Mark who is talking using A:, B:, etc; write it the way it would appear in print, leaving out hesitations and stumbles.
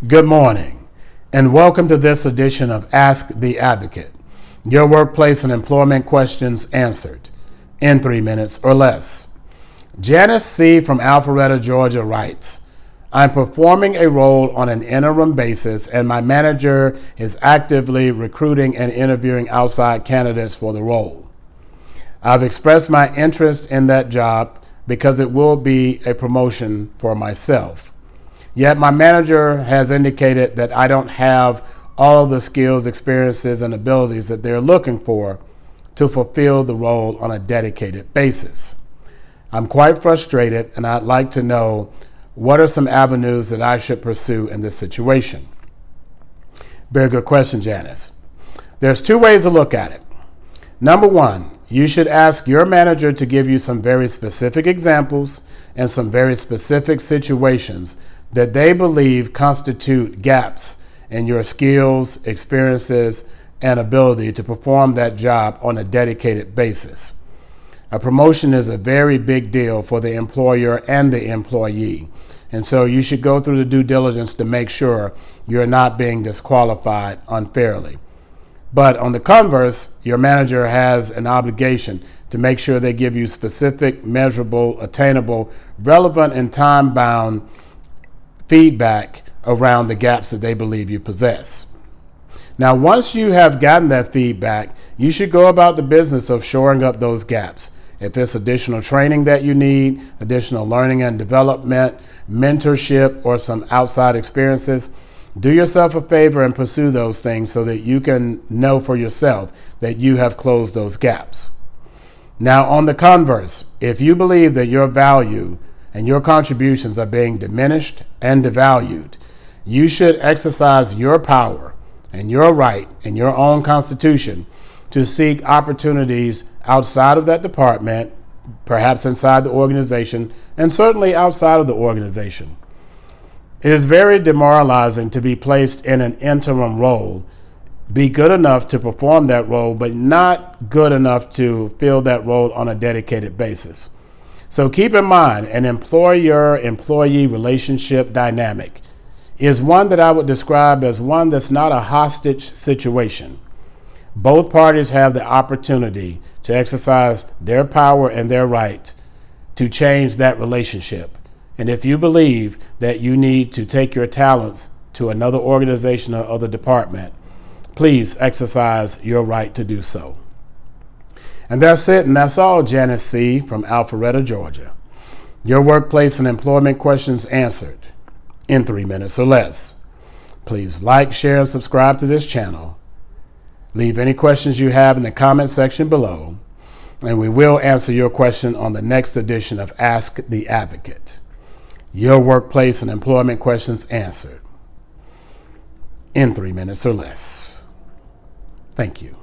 A: Good morning, and welcome to this edition of Ask the Advocate, your workplace and employment questions answered in 3 minutes or less. Janice C. from Alpharetta, Georgia writes, I'm performing a role on an interim basis, and my manager is actively recruiting and interviewing outside candidates for the role. I've expressed my interest in that job because it will be a promotion for myself. Yet my manager has indicated that I don't have all the skills, experiences, and abilities that they're looking for to fulfill the role on a dedicated basis. I'm quite frustrated, and I'd like to know what are some avenues that I should pursue in this situation. Very good question, Janice. There's two ways to look at it. Number one, you should ask your manager to give you some very specific examples and some very specific situations that they believe constitute gaps in your skills, experiences, and ability to perform that job on a dedicated basis. A promotion is a very big deal for the employer and the employee, and so you should go through the due diligence to make sure you're not being disqualified unfairly. But on the converse, your manager has an obligation to make sure they give you specific, measurable, attainable, relevant, and time-bound feedback around the gaps that they believe you possess. Now, once you have gotten that feedback, you should go about the business of shoring up those gaps. If it's additional training that you need, additional learning and development, mentorship, or some outside experiences, do yourself a favor and pursue those things so that you can know for yourself that you have closed those gaps. Now, on the converse, if you believe that your value and your contributions are being diminished and devalued, you should exercise your power and your right in your own constitution to seek opportunities outside of that department, perhaps inside the organization, and certainly outside of the organization. It is very demoralizing to be placed in an interim role, be good enough to perform that role, but not good enough to fill that role on a dedicated basis. So keep in mind, an employer-employee relationship dynamic is one that I would describe as one that's not a hostage situation. Both parties have the opportunity to exercise their power and their right to change that relationship. And if you believe that you need to take your talents to another organization or other department, please exercise your right to do so. And that's it, and that's all, Janice C. from Alpharetta, Georgia. Your workplace and employment questions answered in 3 minutes or less. Please like, share, and subscribe to this channel. Leave any questions you have in the comment section below, and we will answer your question on the next edition of Ask the Advocate. Your workplace and employment questions answered in 3 minutes or less. Thank you.